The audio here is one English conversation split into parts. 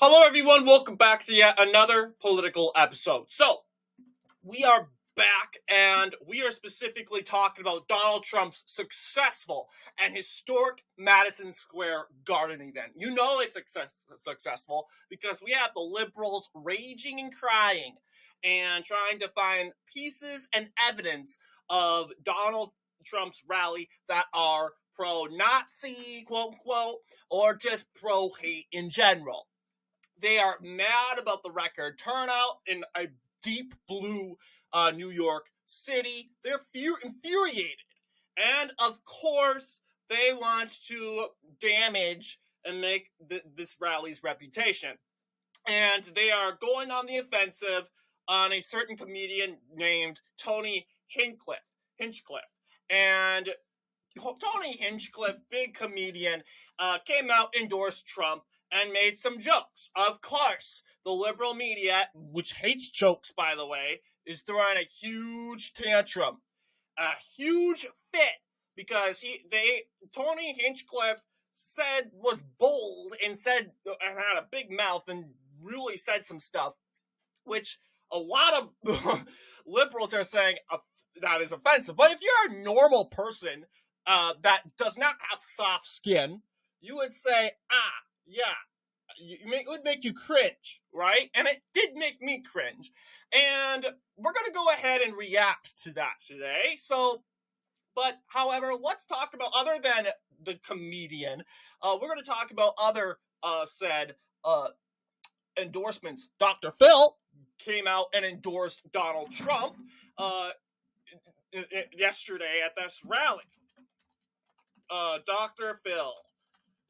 Hello, everyone. Welcome back to yet another political episode. So, we are back, and we are specifically talking about Donald Trump's successful and historic Madison Square Garden event. You know it's successful because we have the liberals raging and crying and trying to find pieces and evidence of Donald Trump's rally that are pro-Nazi, quote-unquote, or just pro-hate in general. They are mad about the record turnout in a deep blue New York City. They're infuriated. And, of course, they want to damage and make this rally's reputation. And they are going on the offensive on a certain comedian named Tony Hinchcliffe. And Tony Hinchcliffe, big comedian, came out, endorsed Trump, and made some jokes. Of course, the liberal media, which hates jokes, by the way, is throwing a huge tantrum, a huge fit, because Tony Hinchcliffe was bold and had a big mouth and really said some stuff, which a lot of liberals are saying that is offensive. But if you're a normal person that does not have soft skin, you would say, yeah, it would make you cringe, right? And it did make me cringe. And we're going to go ahead and react to that today. However, let's talk about, other than the comedian, we're going to talk about other said endorsements. Dr. Phil came out and endorsed Donald Trump yesterday at this rally. Dr. Phil.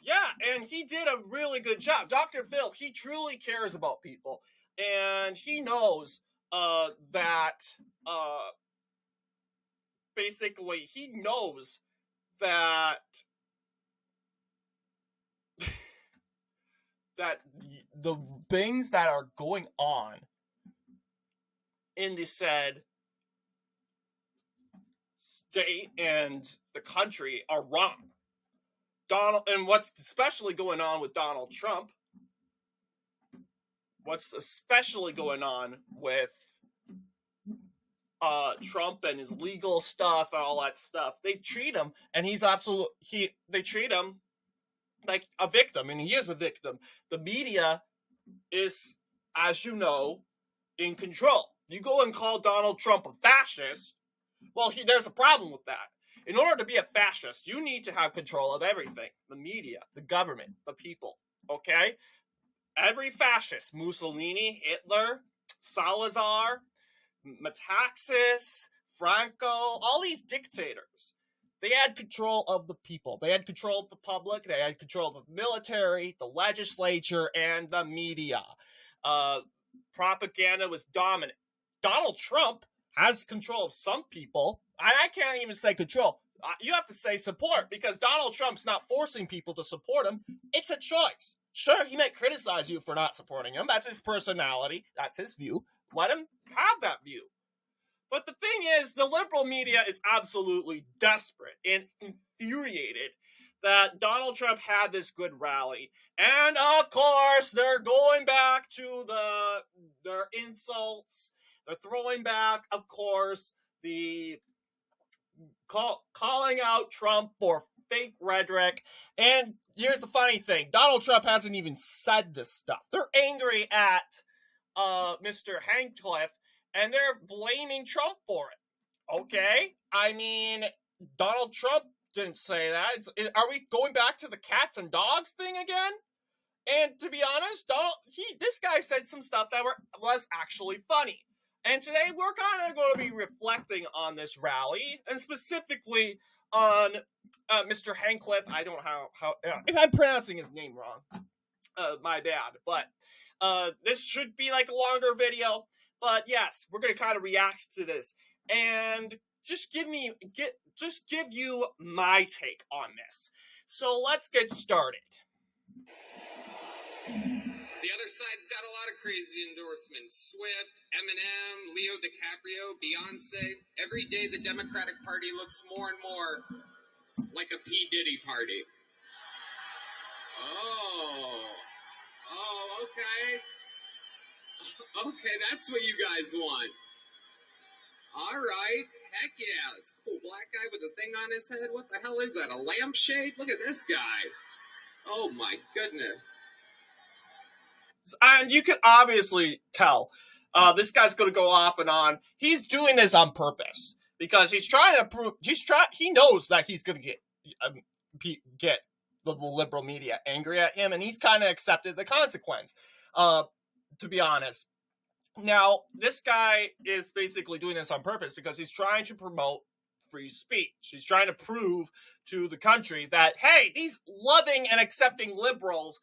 Yeah, and he did a really good job. Dr. Phil, he truly cares about people. And he knows that basically, he knows that that the things that are going on in the said state and the country are wrong. And what's especially going on with Donald Trump, what's especially going on with Trump and his legal stuff and all that stuff, they treat him, and they treat him like a victim, and he is a victim. The media is, as you know, in control. You go and call Donald Trump a fascist, well, there's a problem with that. In order to be a fascist, you need to have control of everything. The media, the government, the people, okay? Every fascist, Mussolini, Hitler, Salazar, Metaxas, Franco, all these dictators, they had control of the people. They had control of the public. They had control of the military, the legislature, and the media. Propaganda was dominant. Donald Trump has control of some people. I can't even say control. You have to say support, because Donald Trump's not forcing people to support him. It's a choice. Sure, he might criticize you for not supporting him. That's his personality. That's his view. Let him have that view. But the thing is, the liberal media is absolutely desperate and infuriated that Donald Trump had this good rally. And, of course, they're going back to their insults. They're throwing back, of course, the calling out Trump for fake rhetoric. And here's the funny thing. Donald Trump hasn't even said this stuff. They're angry at Mr. Hinchcliffe, and they're blaming Trump for it. Okay? I mean, Donald Trump didn't say that. Are we going back to the cats and dogs thing again? And to be honest, this guy said some stuff that was actually funny. And today we're kind of going to be reflecting on this rally, and specifically on Mr. Hinchcliffe. I don't know how if I'm pronouncing his name wrong, my bad. But this should be like a longer video. But yes, we're going to kind of react to this and just give you my take on this. So let's get started. The other side's got a lot of crazy endorsements. Swift, Eminem, Leo DiCaprio, Beyonce. Every day the Democratic Party looks more and more like a P. Diddy party. Oh, okay. right. Okay, that's what you guys want. All right. Heck yeah. It's a cool black guy with a thing on his head. What the hell is that? A lampshade? Look at this guy. Oh my goodness. And you can obviously tell this guy's going to go off and on. He's doing this on purpose because he's trying to prove. He knows that he's going to get the liberal media angry at him, and he's kind of accepted the consequence. To be honest, now this guy is basically doing this on purpose because he's trying to promote free speech. He's trying to prove to the country that, hey, these loving and accepting liberals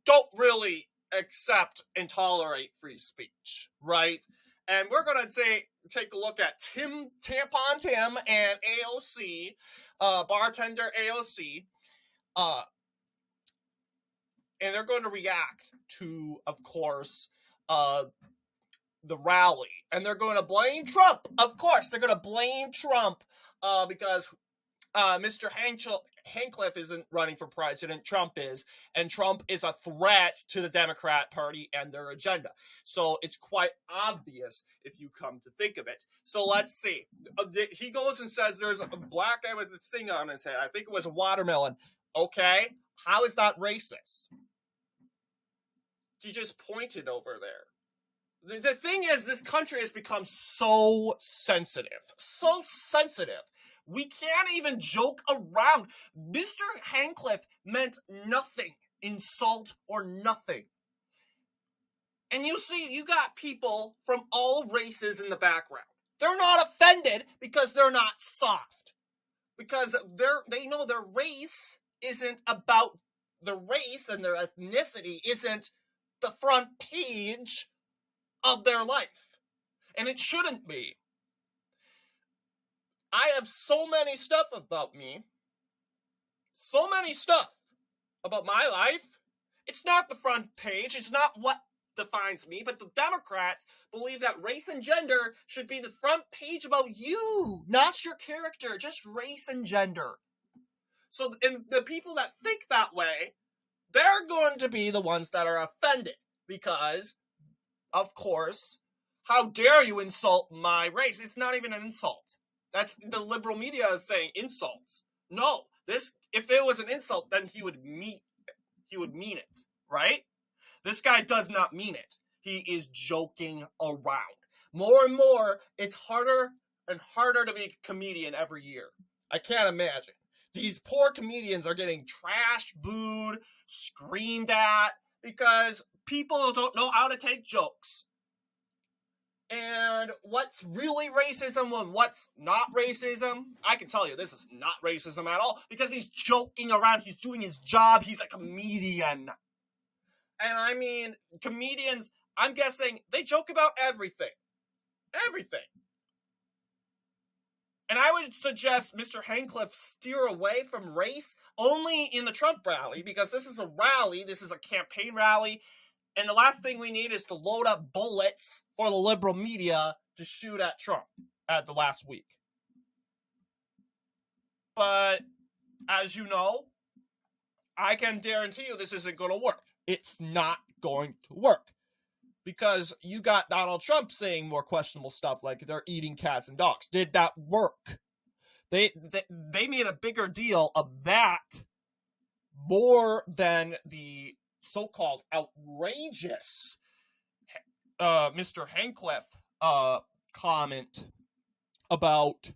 don't really accept and tolerate free speech, right? And we're going to take a look at Tampon Tim and AOC, bartender AOC, and they're going to react to, of course, the rally. And they're going to blame Trump. Of course, they're going to blame Trump because Mr. Hinchcliffe isn't running for president. Trump is. And Trump is a threat to the Democrat Party and their agenda. So it's quite obvious if you come to think of it. So let's see. He goes and says there's a black guy with a thing on his head. I think it was a watermelon. Okay. How is that racist? He just pointed over there. The thing is, this country has become so sensitive. So sensitive. We can't even joke around. Mr. Hinchcliffe meant nothing. Insult or nothing. And you see, you got people from all races in the background. They're not offended because they're not soft. Because they know their race isn't about the race, and their ethnicity isn't the front page of their life. And it shouldn't be. I have so many stuff about me. So many stuff about my life. It's not the front page. It's not what defines me. But the Democrats believe that race and gender should be the front page about you. Not your character. Just race and gender. So and the people that think that way, they're going to be the ones that are offended. Because, of course, how dare you insult my race? It's not even an insult. That's the liberal media is saying insults. No, if it was an insult, then he would mean it, right? This guy does not mean it. He is joking around. More and more, it's harder and harder to be a comedian every year. I can't imagine. These poor comedians are getting trashed, booed, screamed at, because people don't know how to take jokes. And what's really racism and what's not racism, I can tell you this is not racism at all, because he's joking around, he's doing his job, he's a comedian. And I mean, comedians, I'm guessing, they joke about everything. Everything. And I would suggest Mr. Hinchcliffe steer away from race only in the Trump rally, because this is a rally, this is a campaign rally, and the last thing we need is to load up bullets for the liberal media to shoot at Trump at the last week. But, as you know, I can guarantee you this isn't going to work. It's not going to work. Because you got Donald Trump saying more questionable stuff like they're eating cats and dogs. Did that work? They made a bigger deal of that more than the so-called outrageous Mr. Hinchcliffe comment about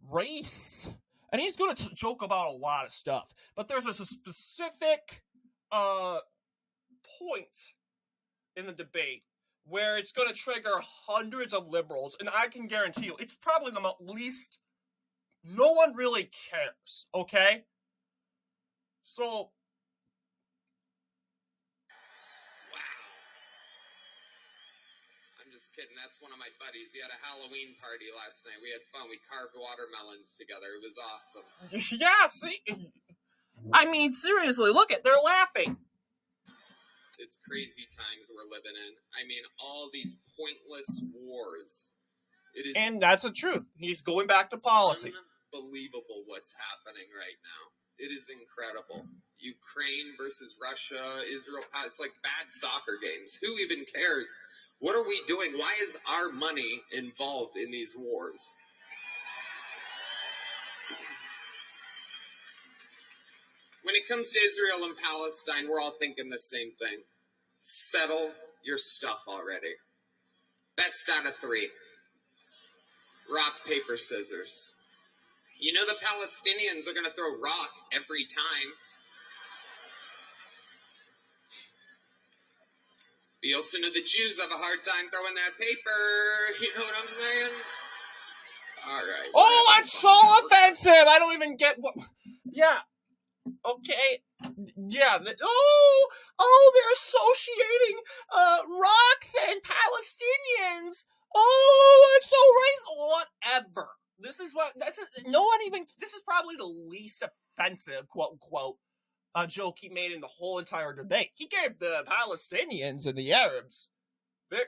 race. And he's going to joke about a lot of stuff. But there's a specific point in the debate where it's going to trigger hundreds of liberals, and I can guarantee you it's probably the least. No one really cares, okay? So Wow. I'm just kidding. That's one of my buddies. He had a Halloween party last night. We had fun. We carved watermelons together. It was awesome. yeah, see, I mean, seriously, look at, they're laughing. It's crazy times we're living in. I mean, all these pointless wars. It is, and that's the truth. He's going back to policy. Unbelievable what's happening right now. It is incredible. Ukraine versus Russia, Israel, it's like bad soccer games. Who even cares? What are we doing? Why is our money involved in these wars? When it comes to Israel and Palestine, we're all thinking the same thing. Settle your stuff already. Best out of 3. Rock, paper, scissors. You know the Palestinians are going to throw rock every time. But you also know the Jews have a hard time throwing that paper. You know what I'm saying? All right. Oh, that's so offensive. I don't even get what... Yeah. Okay. Yeah. Oh, they're associating rocks and Palestinians. Oh, it's so racist. Whatever. This is probably the least offensive, quote unquote, joke he made in the whole entire debate. He gave the Palestinians and the Arabs very,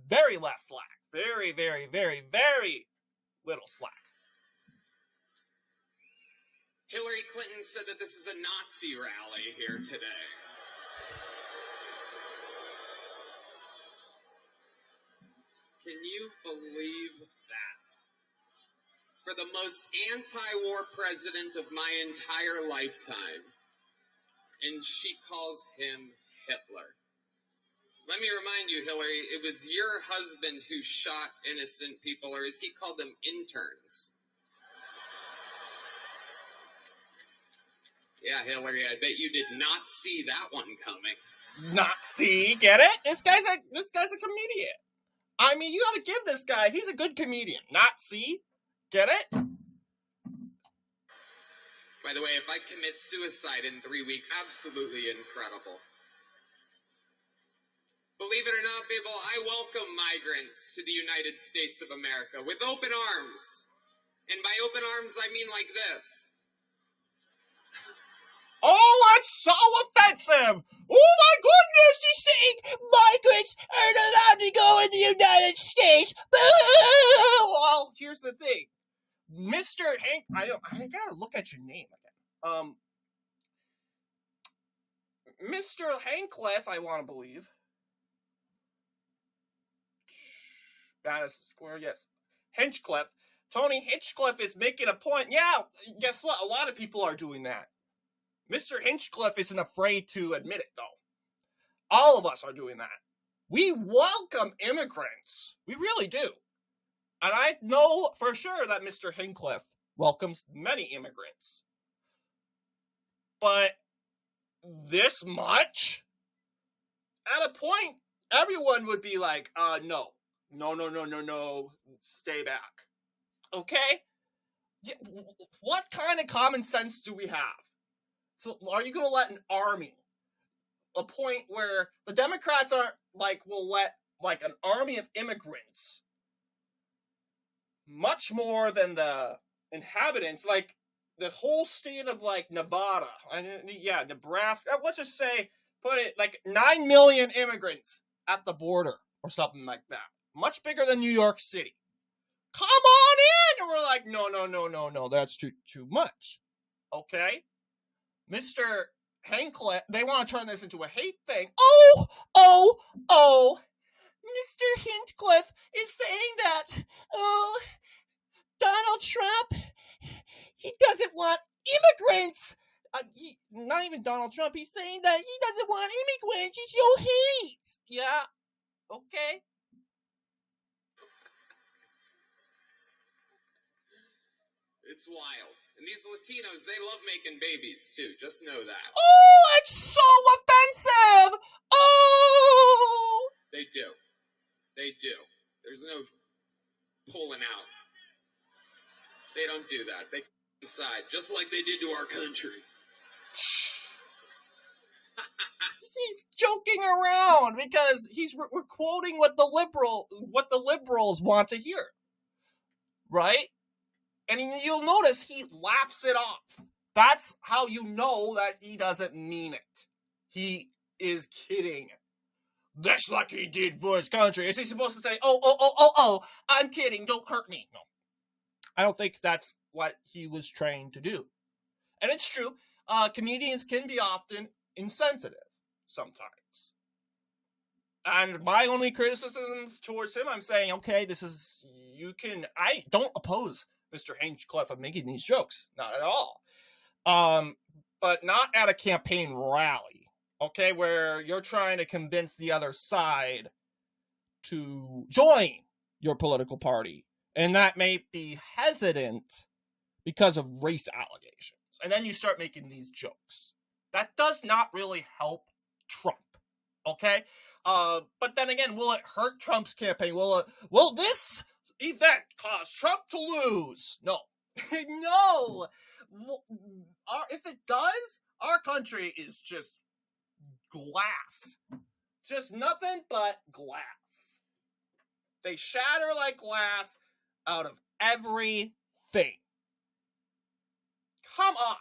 very less slack. Very, very, very, very little slack. Hillary Clinton said that this is a Nazi rally here today. Can you believe that? For the most anti-war president of my entire lifetime, and she calls him Hitler. Let me remind you, Hillary, it was your husband who shot innocent people, or as he called them, interns. Yeah, Hillary, I bet you did not see that one coming. Not see? Get it? This guy's a comedian. I mean, you gotta give this guy, he's a good comedian. Not see? Get it? By the way, if I commit suicide in 3 weeks, absolutely incredible. Believe it or not, people, I welcome migrants to the United States of America with open arms. And by open arms, I mean like this. Oh, that's so offensive! Oh my goodness, he's saying migrants aren't allowed to go in the United States! Well, here's the thing. Mr. Hank, I gotta look at your name again. Mr. Hankcliffe, I want to believe. MAGA Square, yes. Hinchcliffe. Tony Hinchcliffe is making a point. Yeah, guess what? A lot of people are doing that. Mr. Hinchcliffe isn't afraid to admit it, though. All of us are doing that. We welcome immigrants. We really do. And I know for sure that Mr. Hinchcliffe welcomes many immigrants. But this much? At a point, everyone would be like, no. No. Stay back. Okay? What kind of common sense do we have? So are you going to let an army, a point where the Democrats aren't will let an army of immigrants, much more than the inhabitants, the whole state of Nevada, Nebraska, let's just say, put it 9 million immigrants at the border or something like that. Much bigger than New York City. Come on in! And we're like, no, that's too much. Okay? Mr. Hankcliffe, they want to turn this into a hate thing. Oh! Mr. Hinchcliffe is saying that, Donald Trump, he doesn't want immigrants. Not even Donald Trump, he's saying that he doesn't want immigrants, he show hate. Yeah, okay. It's wild. And these Latinos, they love making babies, too. Just know that. Oh, it's so offensive! Oh! They do. There's no pulling out. They don't do that. They inside, just like they did to our country. He's joking around because we're quoting what the liberals want to hear. Right? And you'll notice he laughs it off. That's how you know that he doesn't mean it. He is kidding. Just like he did for his country. Is he supposed to say, oh, I'm kidding, don't hurt me? No. I don't think that's what he was trained to do. And it's true, comedians can be often insensitive sometimes. And my only criticisms towards him, I'm saying, okay, I don't oppose Mr. Hinchcliffe of making these jokes. Not at all. But not at a campaign rally, okay, where you're trying to convince the other side to join your political party. And that may be hesitant because of race allegations. And then you start making these jokes. That does not really help Trump, okay? But then again, will it hurt Trump's campaign? Will this event cause Trump to lose? No. No. If it does, our country is just glass. Just nothing but glass. They shatter like glass out of everything. Come on.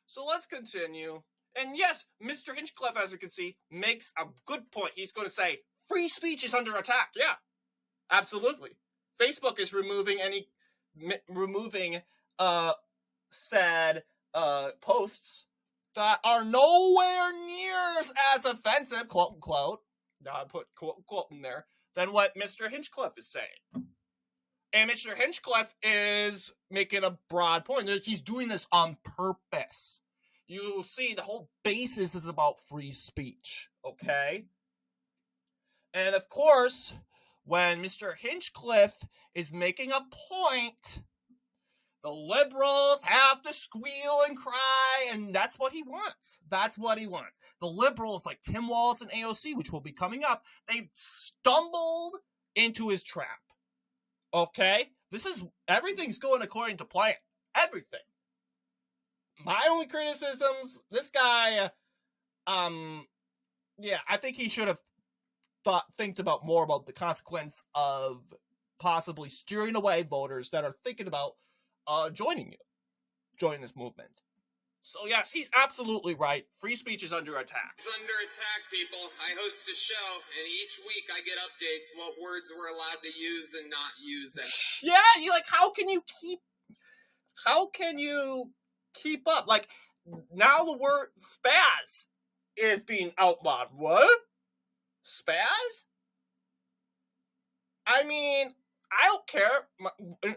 So let's continue. And yes, Mr. Hinchcliffe, as you can see, makes a good point. He's going to say, free speech is under attack. Yeah, absolutely. Facebook is removing said posts that are nowhere near as offensive, quote unquote, I put quote unquote in there, than what Mr. Hinchcliffe is saying. And Mr. Hinchcliffe is making a broad point. He's doing this on purpose. You see, the whole basis is about free speech, okay? And of course, when Mr. Hinchcliffe is making a point, the liberals have to squeal and cry, and that's what he wants. That's what he wants. The liberals, like Tim Walz and AOC, which will be coming up, they've stumbled into his trap. Okay? Everything's going according to plan. Everything. My only criticisms, this guy, I think he should have think about more about the consequence of possibly steering away voters that are thinking about joining this movement. So yes, he's absolutely right. Free speech is under attack. It's under attack, people. I host a show, and each week I get updates what words we're allowed to use and not use. Yeah, how can you keep up? Like, now the word spaz is being outlawed. What? Spaz? I mean, I don't care.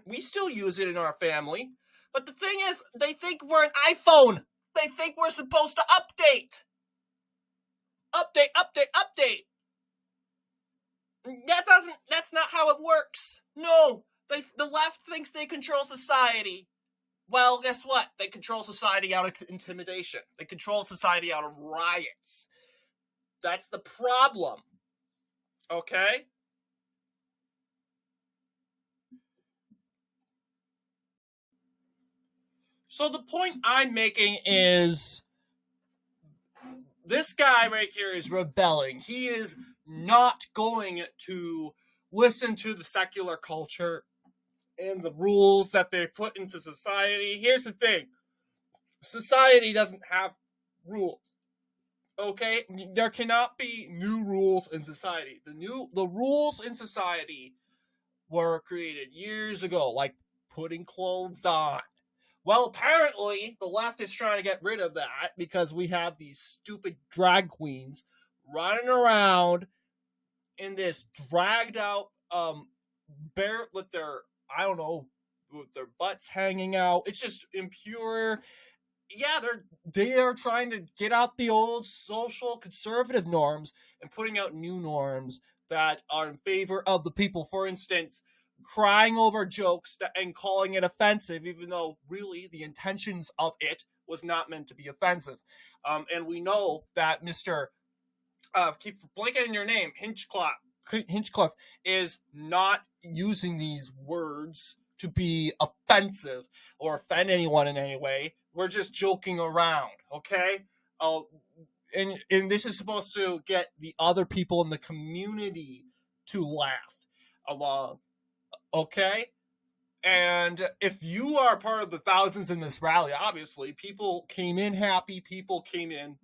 We still use it in our family. But the thing is, they think we're an iPhone. They think we're supposed to update. Update. That's not how it works. No, the left thinks they control society. Well, guess what? They control society out of intimidation. They control society out of riots. That's the problem. Okay? So the point I'm making is this guy right here is rebelling. He is not going to listen to the secular culture and the rules that they put into society. Here's the thing. Society doesn't have rules. Okay? There cannot be new rules in society. The rules in society were created years ago, like putting clothes on. Well, apparently, the left is trying to get rid of that because we have these stupid drag queens running around in this dragged out, bare with their, with their butts hanging out. It's just impure. Yeah, they are trying to get out the old social conservative norms and putting out new norms that are in favor of the people. For instance, crying over jokes and calling it offensive, even though really the intentions of it was not meant to be offensive. And we know that Mr. Keep blanking in your name, Hinchcliffe is not using these words to be offensive or offend anyone in any way. We're just joking around, okay? And this is supposed to get the other people in the community to laugh along. Okay? And if you are part of the thousands in this rally, obviously, people came in happy, people came in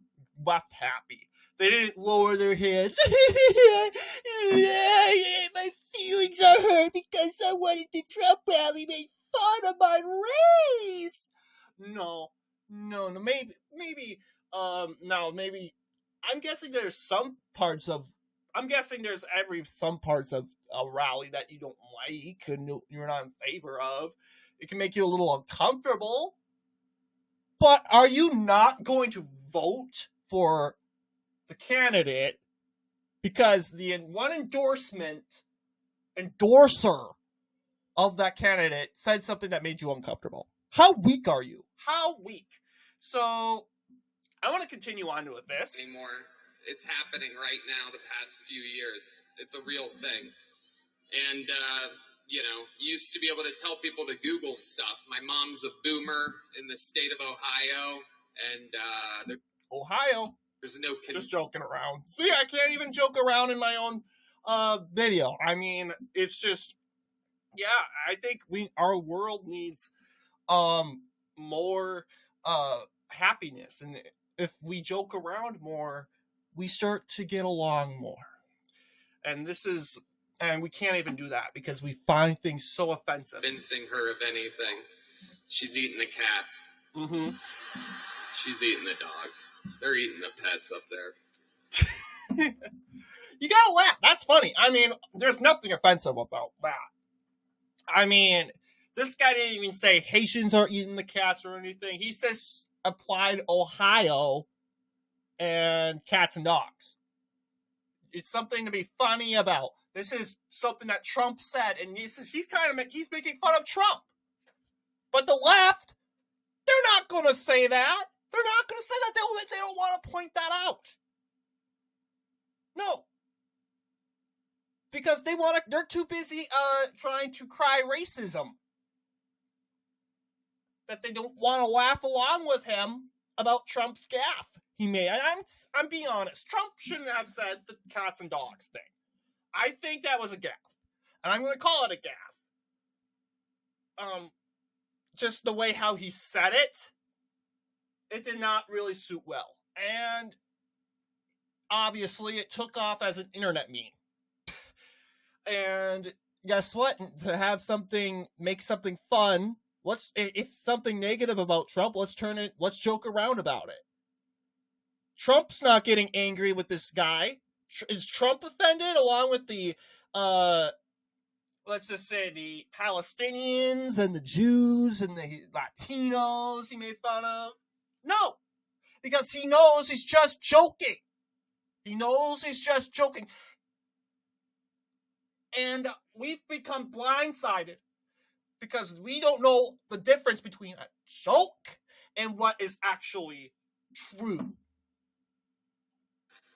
left happy. They didn't lower their heads. My feelings are hurt because someone at the Trump rally made fun of my race. No, maybe. Now maybe. I'm guessing there's some parts of. I'm guessing there's some parts of a rally that you don't like and you're not in favor of. It can make you a little uncomfortable. But are you not going to vote for the candidate because the one endorser of that candidate said something that made you uncomfortable? How weak are you? How weak? So I want to continue on with this. Anymore. It's happening right now the past few years. It's a real thing. And, used to be able to tell people to Google stuff. My mom's a boomer in the state of Ohio. And, Ohio? There's no... Just joking around. See, I can't even joke around in my own video. I mean, it's just... Yeah, I think our world needs more happiness. And if we joke around more, we start to get along more. And we can't even do that because we find things so offensive. Convincing her of anything. She's eating the cats. Mm-hmm. She's eating the dogs. They're eating the pets up there. You gotta laugh. That's funny. I mean, there's nothing offensive about that. I mean, this guy didn't even say Haitians are eating the cats or anything. He says applied Ohio and cats and dogs. It's something to be funny about. This is something that Trump said, and he's making fun of Trump. But the left, they're not going to say that. They're not going to say that. They don't want to point that out. No. Because they're too busy trying to cry racism. That they don't want to laugh along with him about Trump's gaffe he made. I'm being honest. Trump shouldn't have said the cats and dogs thing. I think that was a gaffe. And I'm going to call it a gaffe. Just the way how he said it did not really suit well. And obviously it took off as an internet meme. And guess what? To make something fun, if something negative about Trump, let's joke around about it. Trump's not getting angry with this guy. Is Trump offended along with the, let's just say the Palestinians and the Jews and the Latinos he made fun of? No, because he knows he's just joking. And we've become blindsided because we don't know the difference between a joke and what is actually true.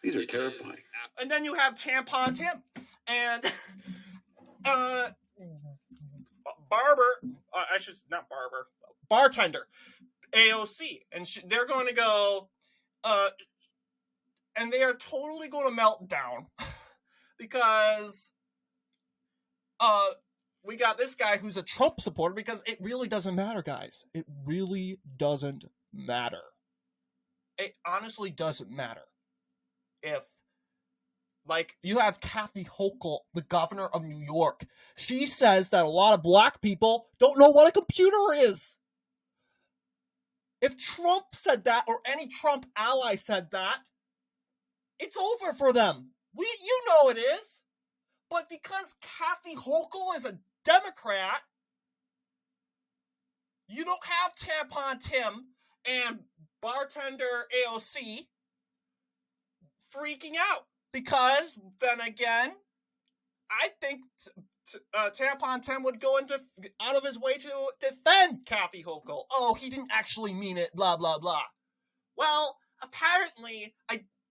These are terrifying. And then you have Tampon Tim and bartender AOC, and they're going to go, and they are totally going to melt down because we got this guy who's a Trump supporter, because it really doesn't matter, guys. It really doesn't matter. It honestly doesn't matter. If, like, you have Kathy Hochul, the governor of New York. She says that a lot of black people don't know what a computer is. If Trump said that, or any Trump ally said that, it's over for them. You know it is. But because Kathy Hochul is a Democrat, you don't have Tampon Tim and bartender AOC freaking out. Because, then again, I think Tampon Tim would go out of his way to defend Kathy Hochul. Oh, he didn't actually mean it, blah, blah, blah. Well, apparently,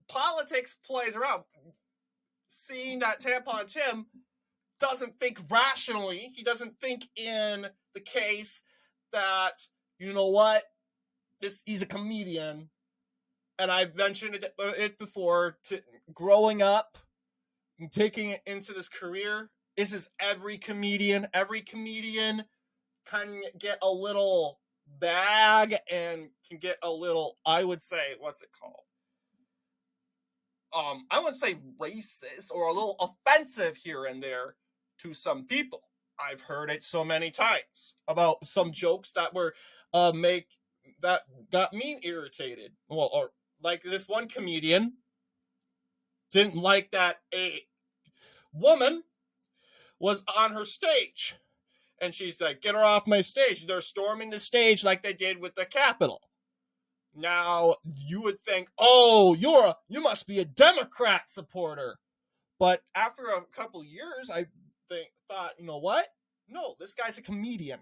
politics plays around. Seeing that Tampon Tim doesn't think rationally, he doesn't think in the case that, you know what, he's a comedian. And I've mentioned it before, growing up and taking it into this career, this is every comedian. Every comedian can get a little bag and can get a little, I would say, what's it called? I wouldn't say racist or a little offensive here and there to some people. I've heard it so many times about some jokes that were that got me irritated. Well, or like this one comedian didn't like that a woman was on her stage. And she's like, get her off my stage. They're storming the stage like they did with the Capitol. Now, you would think, oh, you must be a Democrat supporter. But after a couple years, I thought, you know what? No, this guy's a comedian.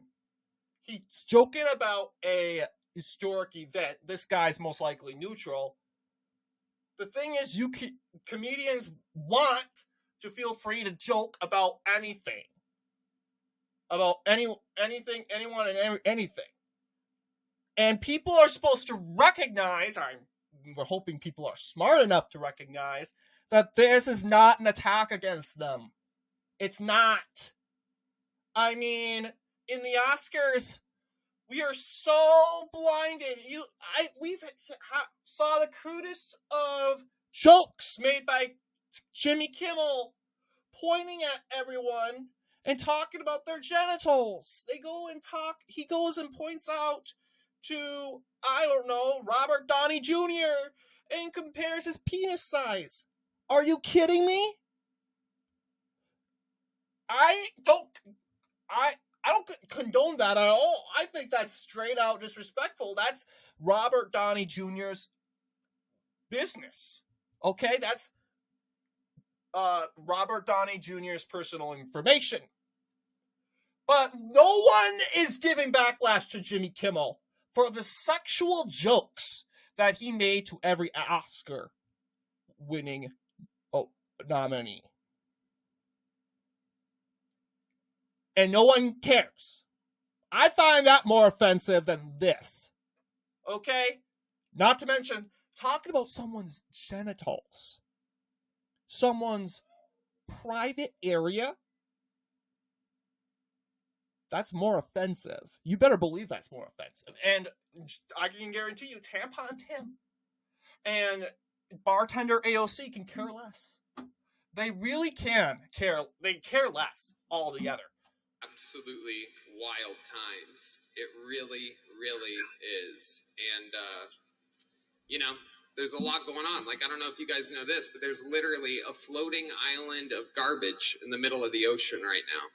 He's joking about a historic event. This guy's most likely neutral. The thing is, comedians want to feel free to joke about anything. About anything, anyone, and anything. And people are supposed to recognize, we're hoping people are smart enough to recognize, that this is not an attack against them. It's not. I mean, in the Oscars, we are so blinded. We've saw the crudest of jokes made by Jimmy Kimmel pointing at everyone and talking about their genitals. He goes and points out to, I don't know, Robert Downey Jr. and compares his penis size. Are you kidding me? I don't condone that at all. I think that's straight out disrespectful. That's Robert Downey Jr.'s business. Okay, that's Robert Downey Jr.'s personal information. But no one is giving backlash to Jimmy Kimmel for the sexual jokes that he made to every Oscar-winning nominee. And no one cares. I find that more offensive than this. Okay? Not to mention, talking about someone's genitals. Someone's private area. That's more offensive. You better believe that's more offensive. And I can guarantee you, Tampon Tim and bartender AOC can care less. They really can care. They care less altogether. Absolutely wild times. It really, really is. And, there's a lot going on. Like, I don't know if you guys know this, but there's literally a floating island of garbage in the middle of the ocean right now.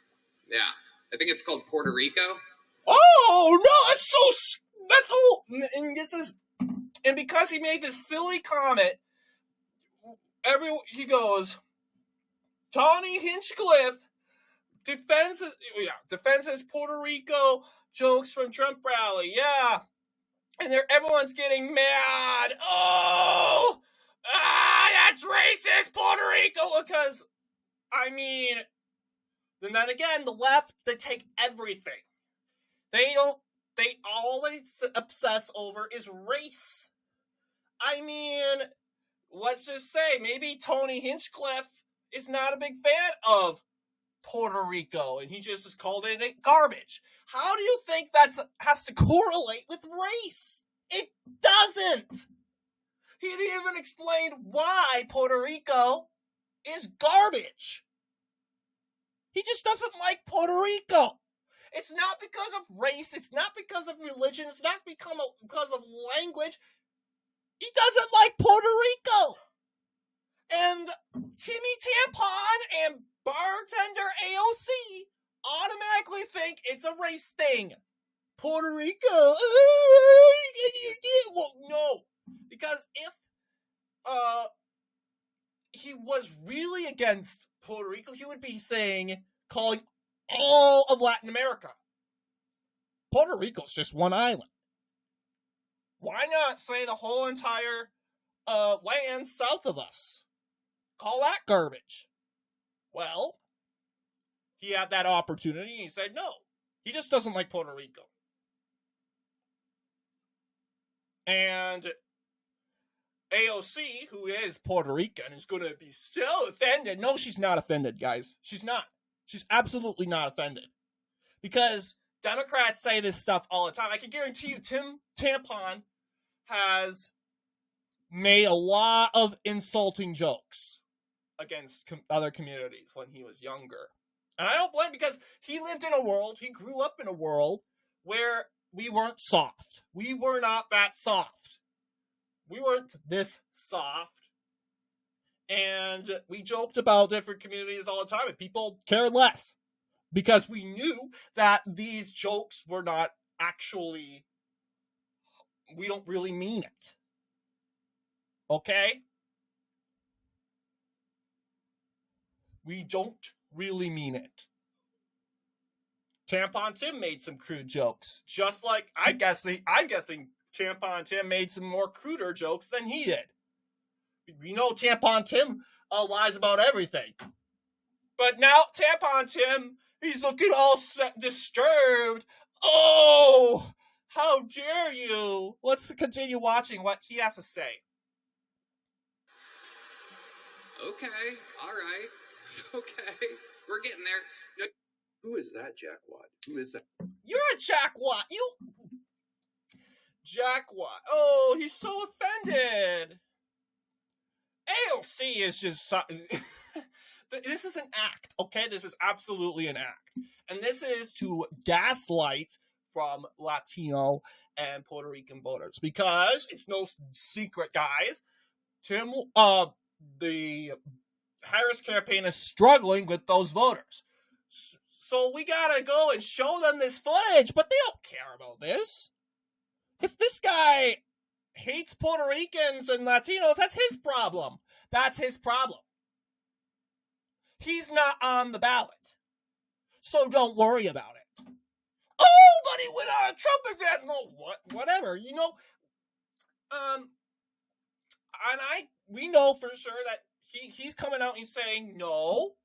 Yeah. I think it's called Puerto Rico. Oh, no, and because he made this silly comment, he goes, Tony Hinchcliffe defends his Puerto Rico jokes from Trump rally. Yeah. And everyone's getting mad. Oh, that's racist, Puerto Rico. Because, then again, the left, they take everything. They all they obsess over is race. Let's just say, maybe Tony Hinchcliffe is not a big fan of Puerto Rico, and he just has called it garbage. How do you think that has to correlate with race? It doesn't. He didn't even explain why Puerto Rico is garbage. He just doesn't like Puerto Rico. It's not because of race. It's not because of religion. It's not because of language. He doesn't like Puerto Rico. And Timmy Tampon and bartender AOC automatically think it's a race thing. Puerto Rico. Well, no. Because if he was really against Puerto Rico, he would be calling all of Latin America. Puerto Rico's just one island. Why not say the whole entire land south of us? Call that garbage. Well, he had that opportunity and he said no. He just doesn't like Puerto Rico. And AOC, who is Puerto Rican, is going to be still offended. No, she's not offended, guys. She's not. She's absolutely not offended. Because Democrats say this stuff all the time. I can guarantee you Tim Tampon has made a lot of insulting jokes against other communities when he was younger. And I don't blame him, because he grew up in a world where we weren't soft. We were not that soft. We weren't this soft. And we joked about different communities all the time, and people cared less. Because we knew that these jokes were not actually, we don't really mean it. Okay? We don't really mean it. Tampon Tim made some crude jokes. Just like, I'm guessing Tampon Tim made some more cruder jokes than he did. We know Tampon Tim lies about everything. But now Tampon Tim, he's looking all disturbed. Oh, how dare you? Let's continue watching what he has to say. Okay, all right. Okay, we're getting there. No. Who is that jackwad? Who is that? You're a jackwad. Jackwad. Oh, he's so offended. AOC is just... This is an act, okay? This is absolutely an act. And this is to gaslight from Latino and Puerto Rican voters. Because it's no secret, guys. The Harris campaign is struggling with those voters. So we gotta go and show them this footage, but they don't care about this. If this guy hates Puerto Ricans and Latinos, that's his problem. That's his problem. He's not on the ballot. So don't worry about it. Oh, but he went on a Trump event. No, whatever, you know. We know for sure that he's coming out and saying, no,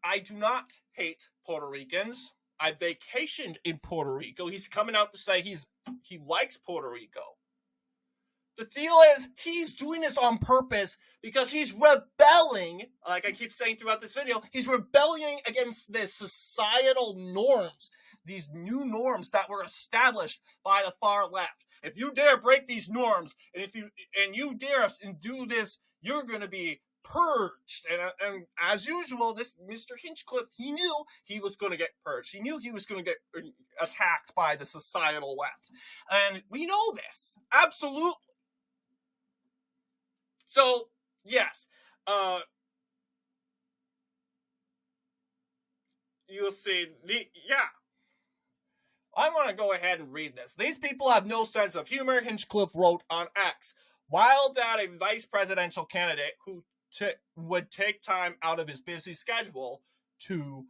I do not hate Puerto Ricans. I vacationed in Puerto Rico. He's coming out to say he likes Puerto Rico. The deal is, he's doing this on purpose because he's rebelling, like I keep saying throughout this video, he's rebelling against the societal norms, these new norms that were established by the far left. If you dare break these norms, and you dare do this, you're going to be purged. And as usual, this Mr. Hinchcliffe, he knew he was going to get purged. He knew he was going to get attacked by the societal left. And we know this. Absolutely. So, yes, you'll see, I want to go ahead and read this. These people have no sense of humor, Hinchcliffe wrote on X. Wild that a vice presidential candidate who would take time out of his busy schedule to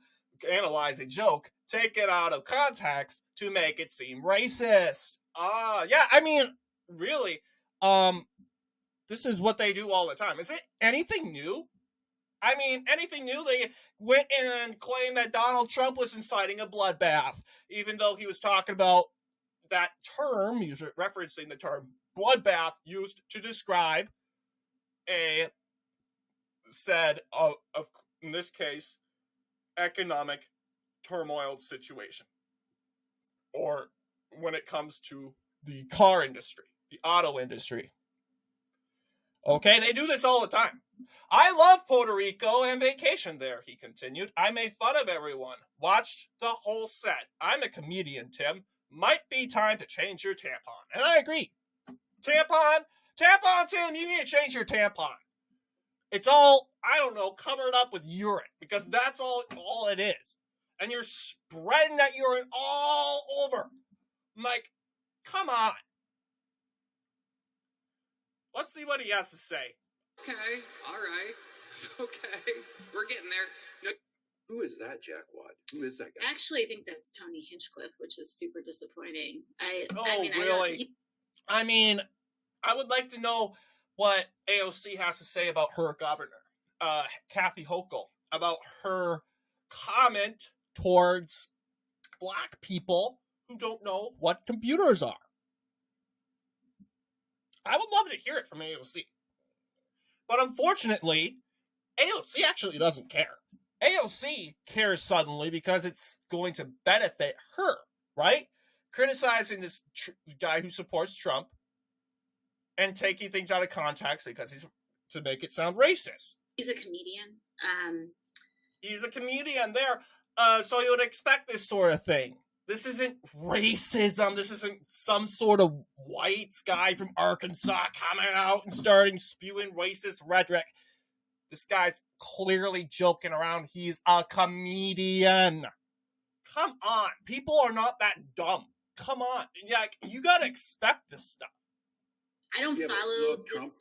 analyze a joke, take it out of context to make it seem racist. Yeah, I mean, really, this is what they do all the time. Is it anything new? I mean, anything new? They went in and claimed that Donald Trump was inciting a bloodbath, even though he was talking about that term, he was referencing the term bloodbath used to describe in this case, economic turmoil situation. Or when it comes to the car industry, the auto industry. Okay, they do this all the time. I love Puerto Rico and vacation there, he continued. I made fun of everyone. Watched the whole set. I'm a comedian, Tim. Might be time to change your tampon. And I agree. Tampon, Tim, you need to change your tampon. It's all, I don't know, covered up with urine. Because that's all it is. And you're spreading that urine all over. I'm like, come on. Let's see what he has to say. Okay, all right. Okay, we're getting there. No. Who is that jackwad? Who is that guy? Actually, I think that's Tony Hinchcliffe, which is super disappointing. Really? I mean, I would like to know what AOC has to say about her governor, Kathy Hochul, about her comment towards black people who don't know what computers are. I would love to hear it from AOC. But unfortunately, AOC actually doesn't care. AOC cares suddenly because it's going to benefit her, right? Criticizing this guy who supports Trump and taking things out of context because he's to make it sound racist. He's a comedian. He's a comedian there, so you would expect this sort of thing. This isn't racism. This isn't some sort of white guy from Arkansas coming out and starting spewing racist rhetoric. This guy's clearly joking around. He's a comedian. Come on. People are not that dumb. Come on. Like, you gotta expect this stuff. I don't follow Trump,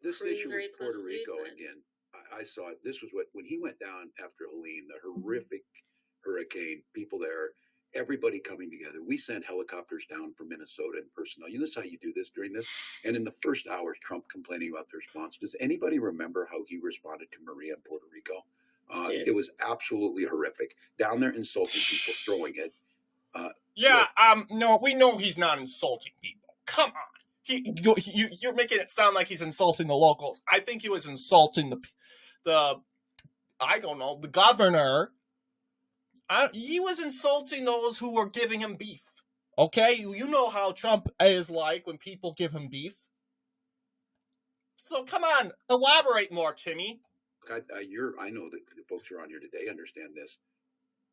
this issue very with Puerto closely, Rico but... again. I saw it. This was when he went down after Helene, the horrific hurricane. People there, everybody coming together. We sent helicopters down from Minnesota and personnel. You know how you do this during this. And in the first hour, Trump complaining about the response. Does anybody remember how he responded to Maria in Puerto Rico? It was absolutely horrific. Down there insulting people, throwing it. No, we know he's not insulting people. Come on. You're making it sound like he's insulting the locals. I think he was insulting the governor. He was insulting those who were giving him beef. Okay? You know how Trump is like when people give him beef. So come on, elaborate more, Timmy. I know that the folks who are on here today understand this.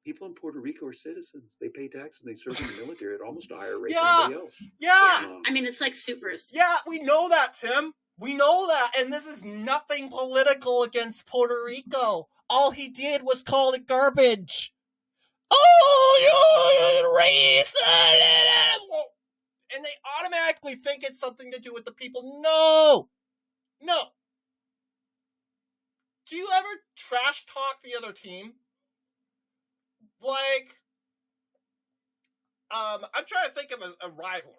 People in Puerto Rico are citizens. They pay taxes and they serve in the military at almost a higher rate than anybody else. Yeah. I mean, it's like super. Yeah, we know that, Tim. We know that. And this is nothing political against Puerto Rico. All he did was call it garbage. Oh, you're racist. And they automatically think it's something to do with the people. No. Do you ever trash talk the other team? Like, I'm trying to think of a rivalry.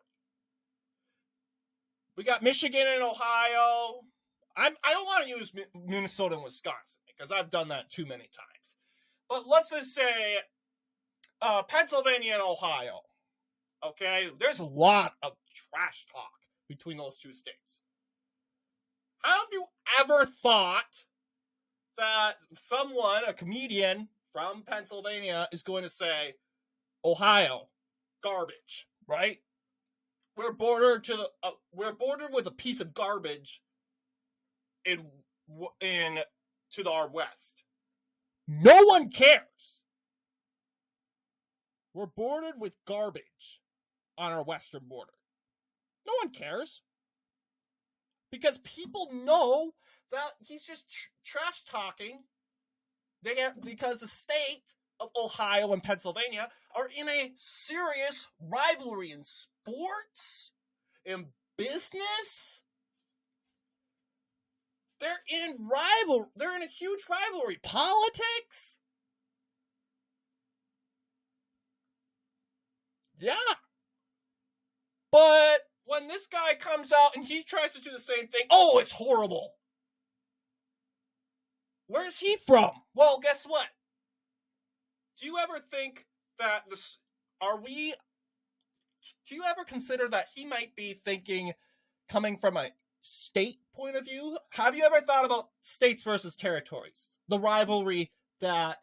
We got Michigan and Ohio. I don't want to use Minnesota and Wisconsin because I've done that too many times. But let's just say Pennsylvania and Ohio. Okay? There's a lot of trash talk between those two states. Have you ever thought that someone, a comedian from Pennsylvania, is going to say, Ohio, garbage, right? We're bordered with a piece of garbage in to our west. No one cares. We're bordered with garbage on our western border. No one cares. Because people know that he's just trash talking. Because the state of Ohio and Pennsylvania are in a serious rivalry in sports, in business. They're in a huge rivalry. Politics. Yeah. But when this guy comes out and he tries to do the same thing, oh, it's horrible. Where's he from? Well, guess what? Do you ever think that do you ever consider that he might be thinking, coming from a state point of view? Have you ever thought about states versus territories? The rivalry that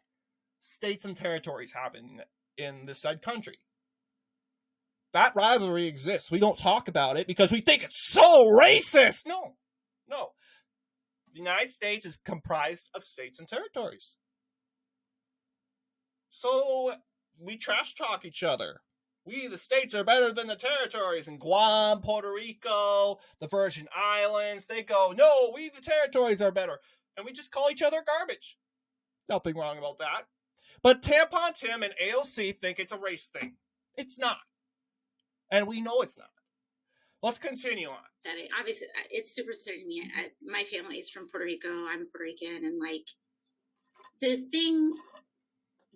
states and territories have in this said country. That rivalry exists. We don't talk about it because we think it's so racist. No. The United States is comprised of states and territories. So we trash talk each other. We, the states, are better than the territories. In Guam, Puerto Rico, the Virgin Islands, they go, no, we, the territories, are better. And we just call each other garbage. Nothing wrong about that. But Tampon Tim and AOC think it's a race thing. It's not. And we know it's not. Let's continue on. Obviously, it's super exciting to me. My family is from Puerto Rico. I'm Puerto Rican. And, like, the thing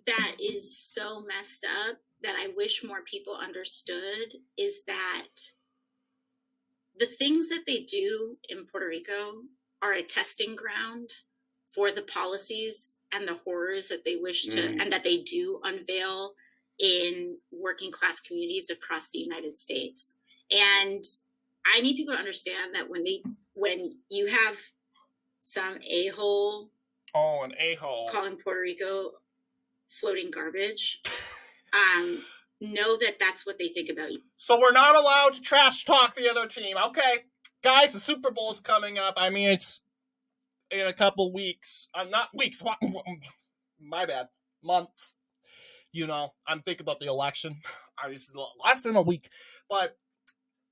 that is so messed up that I wish more people understood is that the things that they do in Puerto Rico are a testing ground for the policies and the horrors that they wish to, and that they do unveil in working class communities across the United States. And I need people to understand that when you have some a-hole, an a-hole, calling Puerto Rico floating garbage, know that that's what they think about you. So we're not allowed to trash talk the other team. Okay, guys, the Super Bowl is coming up. I mean, it's in a couple weeks. Not weeks. My bad. Months. You know, I'm thinking about the election. It's less than a week, but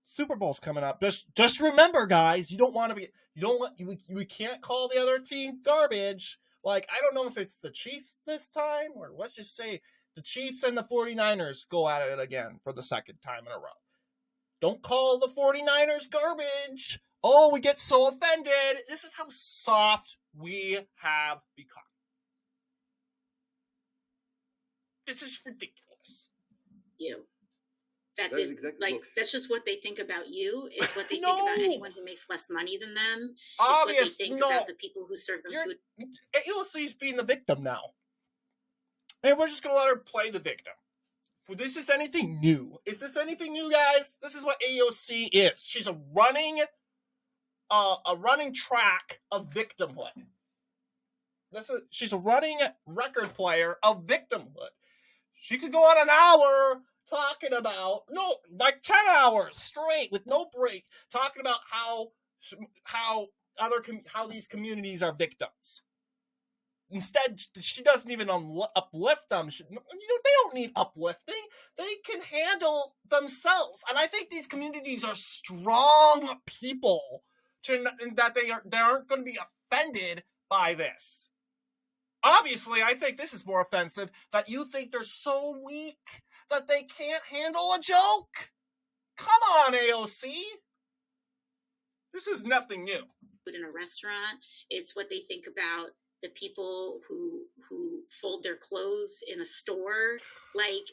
Super Bowl's coming up. Just remember, guys, you can't call the other team garbage. Like, I don't know if it's the Chiefs this time, or let's just say the Chiefs and the 49ers go at it again for the second time in a row. Don't call the 49ers garbage. Oh, we get so offended. This is how soft we have become. This is ridiculous. That That is is exactly like what- that's just what they think about you. Is what they No. think about anyone who makes less money than them. Obvious, It's what they think no. about the people who serve them food. AOC's being the victim now. And we're just going to let her play the victim. This is anything new. Is this anything new, guys? This is what AOC is. She's a running track of victimhood. She's a running record player of victimhood. She could go on an hour talking about, 10 hours straight with no break, talking about how these communities are victims. Instead, she doesn't even uplift them. They don't need uplifting. They can handle themselves. And I think these communities are strong people that they aren't going to be offended by this. Obviously, I think this is more offensive, that you think they're so weak that they can't handle a joke. Come on, AOC. This is nothing new. In a restaurant, it's what they think about the people who fold their clothes in a store. Like,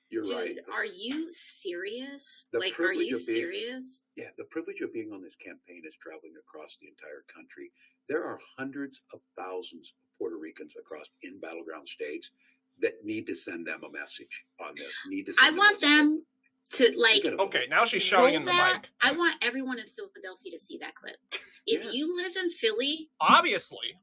You're dude, right. are you serious? The Like, are privilege you of being- serious? Yeah, the privilege of being on this campaign is traveling across the entire country. There are hundreds of thousands of Puerto Ricans in battleground states that need to send them a message on this. I want them to, like, Okay, now she's shouting in the mic. I want everyone in Philadelphia to see that clip. If Yes. you live in Philly, Obviously,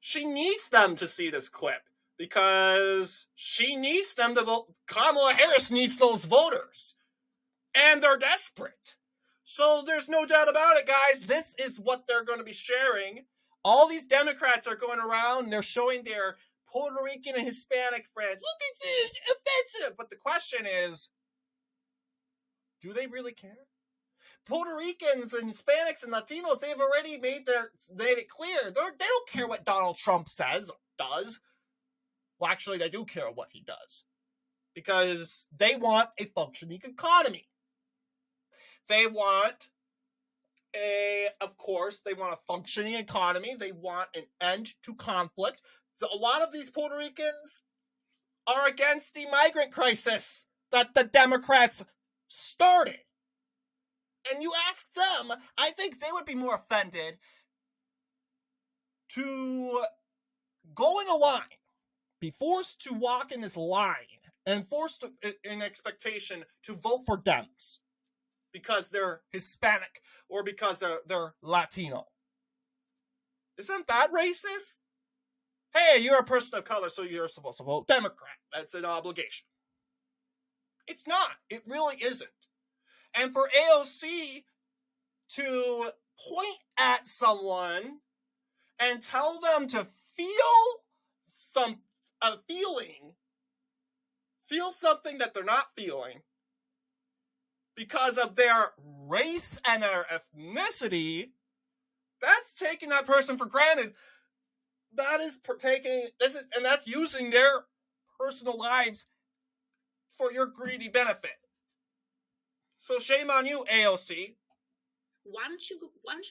she needs them to see this clip because she needs them to vote. Kamala Harris needs those voters, and they're desperate. So there's no doubt about it, guys. This is what they're going to be sharing. All these Democrats are going around and they're showing their Puerto Rican and Hispanic friends. Look at this, offensive. But the question is, do they really care? Puerto Ricans and Hispanics and Latinos, they've already made it clear. They don't care what Donald Trump says or does. Well, actually, they do care what he does. Because they want a functioning economy. They want a functioning economy. They want an end to conflict. A lot of these Puerto Ricans are against the migrant crisis that the Democrats started. And you ask them, I think they would be more offended to go in a line, be forced to walk in this line, and forced in expectation to vote for Dems because they're Hispanic or because they're Latino. Isn't that racist? Hey, you're a person of color, so you're supposed to vote Democrat. That's an obligation. It's not. It really isn't. And for AOC to point at someone and tell them to feel something that they're not feeling because of their race and their ethnicity, that's taking that person for granted. That's using their personal lives for your greedy benefit. So shame on you, AOC. why don't you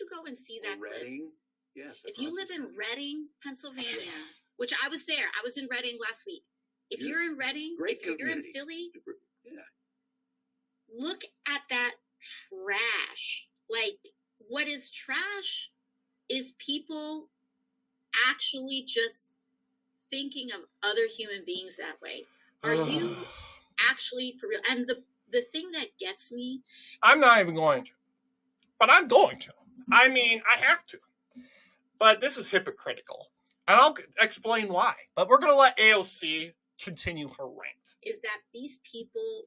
go and see that clip? Reading? Yes. If you live in Reading, Pennsylvania, which I was there, I was in Reading last week. If you're in Reading, Great if you're in community. Philly, Yeah. look at that trash. Like, what is trash is people actually just thinking of other human beings that way. Are you actually for real? And the thing that gets me, I'm not even going to. But I'm going to. I mean, I have to. But this is hypocritical. And I'll explain why. But we're going to let AOC continue her rant. is that these people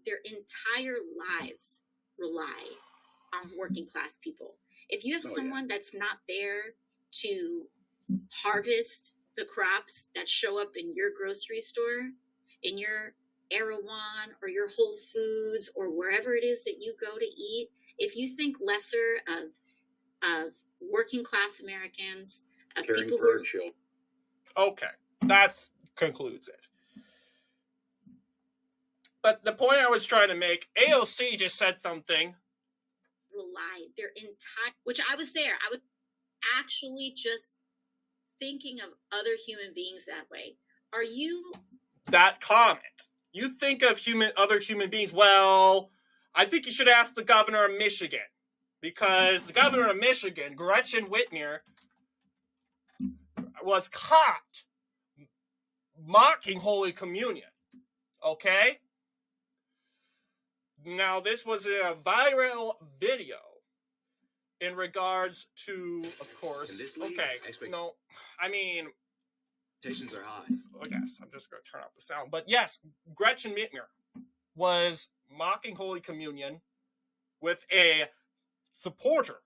their entire lives rely on working class people. If you have Oh, yeah. someone that's not there to harvest the crops that show up in your grocery store, in your Erewhon or your Whole Foods or wherever it is that you go to eat, if you think lesser of working class Americans, of Caring people for who our are, children. Okay, that concludes it. But the point I was trying to make, AOC just said something. relied their entire, which I was there. I was actually just thinking of other human beings that way. Are you? That comment. You think of other human beings. Well, I think you should ask the governor of Michigan. Because the governor of Michigan, Gretchen Whitmer, was caught mocking Holy Communion. Okay? Now, this was a viral video in regards to, of course, In this league, okay, no, I mean, expectations are high. I guess I'm just going to turn off the sound. But yes, Gretchen Whitmer was mocking Holy Communion with a supporter.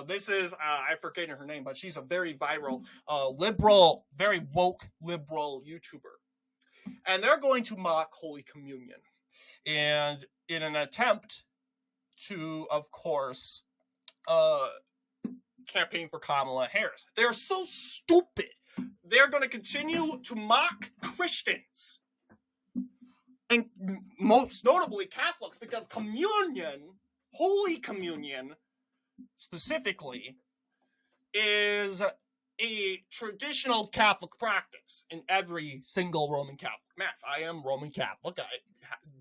This is, I'm forgetting her name, but she's a very viral, liberal, very woke liberal YouTuber. And they're going to mock Holy Communion. And in an attempt to, of course, campaign for Kamala Harris. They're so stupid. They're going to continue to mock Christians. And most notably Catholics, because communion, Holy Communion, specifically, is a traditional Catholic practice in every single Roman Catholic Mass. I am Roman Catholic. I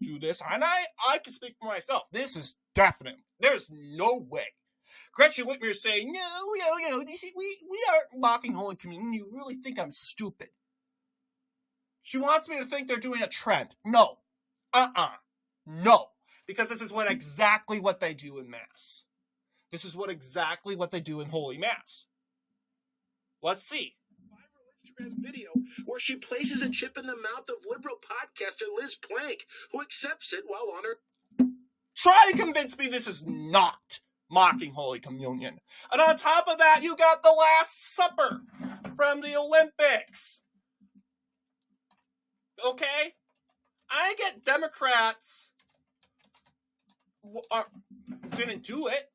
do this, and I can speak for myself. This is definite. There's no way. Gretchen Whitmer is saying, no, we aren't mocking Holy Communion. You really think I'm stupid. She wants me to think they're doing a trend. No. No. Because this is exactly what they do in Mass. This is exactly what they do in Holy Mass. Let's see. Viral Instagram video where she places a chip in the mouth of liberal podcaster Liz Plank, who accepts it while on her. Try to convince me this is not mocking Holy Communion. And on top of that, you got the Last Supper from the Olympics. Okay? I get Democrats didn't do it.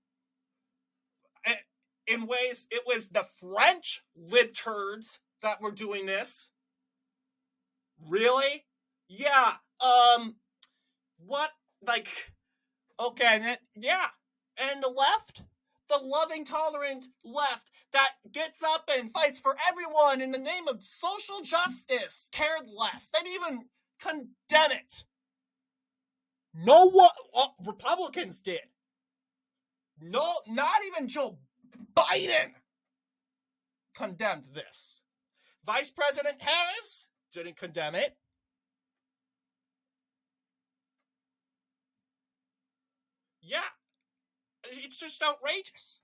In ways, it was the French libturds that were doing this. Really? Yeah. What? Like, okay, yeah. And the left? The loving, tolerant left that gets up and fights for everyone in the name of social justice, cared less. They'd even condemn it. No one, Republicans did. No, not even Joe Biden condemned this. Vice President Harris didn't condemn it. Yeah, it's just outrageous.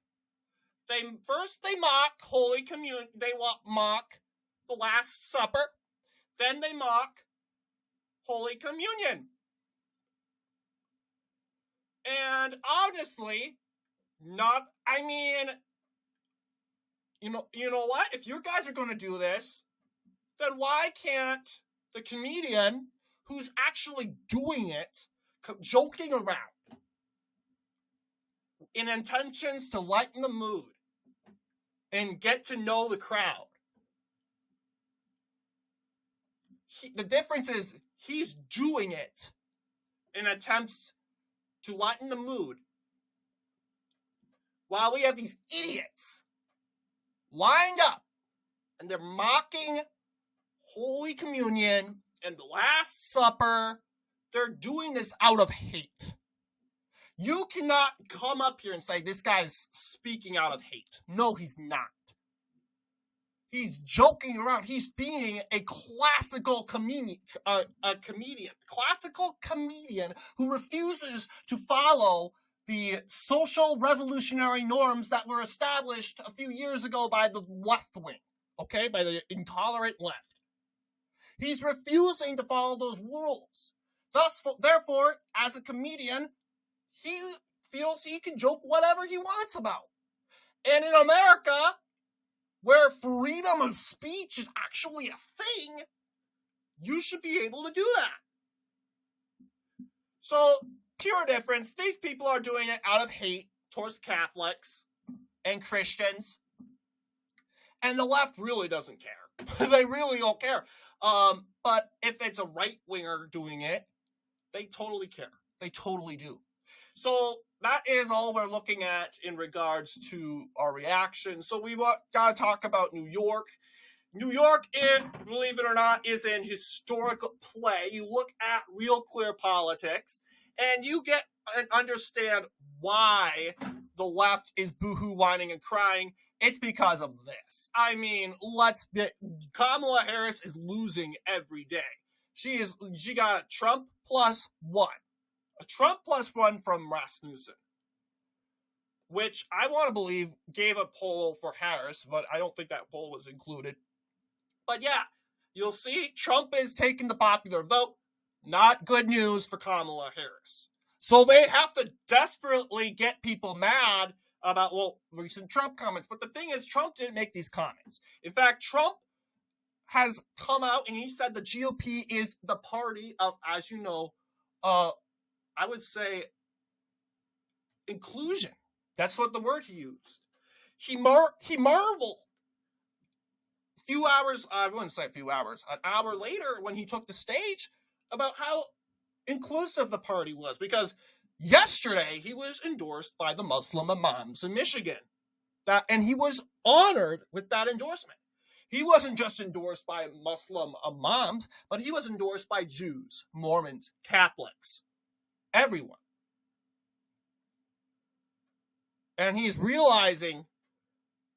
They mock Holy Communion. They mock the Last Supper. Then they mock Holy Communion. And honestly, you know what? If you guys are going to do this, then why can't the comedian who's actually doing it, joking around, in intentions to lighten the mood and get to know the crowd? The difference is he's doing it in attempts to lighten the mood, while we have these idiots lined up and they're mocking Holy Communion and the Last Supper. They're doing this out of hate. You cannot come up here and say this guy's speaking out of hate. No, he's not. He's joking around. He's being a classical comedian. Classical comedian who refuses to follow the social revolutionary norms that were established a few years ago by the left wing. Okay? By the intolerant left. He's refusing to follow those rules. Therefore, as a comedian, he feels he can joke whatever he wants about. And in America, where freedom of speech is actually a thing, you should be able to do that. So, pure difference. These people are doing it out of hate towards Catholics and Christians. And the left really doesn't care. They really don't care. But if it's a right-winger doing it, they totally care. They totally do. So that is all we're looking at in regards to our reaction. So we got to talk about New York. New York, believe it or not, is an historical play. You look at Real Clear Politics, and you get and understand why the left is boohoo, whining, and crying. It's because of this. I mean, Kamala Harris is losing every day. She got a Trump plus one. A Trump plus one from Rasmussen, which I want to believe gave a poll for Harris, but I don't think that poll was included. But yeah, you'll see Trump is taking the popular vote. Not good news for Kamala Harris. So they have to desperately get people mad about, recent Trump comments. But the thing is, Trump didn't make these comments. In fact, Trump has come out and he said the GOP is the party of, as you know, I would say inclusion. That's what the word he used. He marveled. Few hours, I wouldn't say a few hours, an hour later when he took the stage about how inclusive the party was, because yesterday he was endorsed by the Muslim imams in Michigan. And he was honored with that endorsement. He wasn't just endorsed by Muslim imams, but he was endorsed by Jews, Mormons, Catholics, everyone. And he's realizing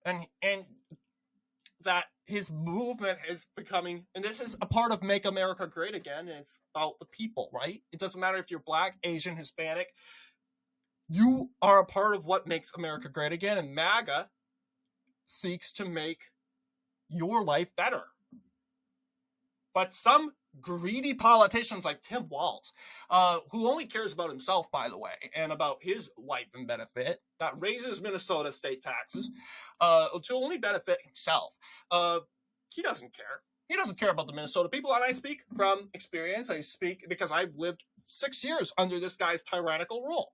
and that his movement is becoming, and this is a part of Make America Great Again, and it's about the people, right? It doesn't matter if you're Black, Asian, Hispanic. You are a part of what makes America great again, and MAGA seeks to make your life better. But some greedy politicians like Tim Walz, who only cares about himself, by the way, and about his life and benefit, that raises Minnesota state taxes to only benefit himself. He doesn't care. He doesn't care about the Minnesota people, and I speak from experience. I speak because I've lived 6 years under this guy's tyrannical rule.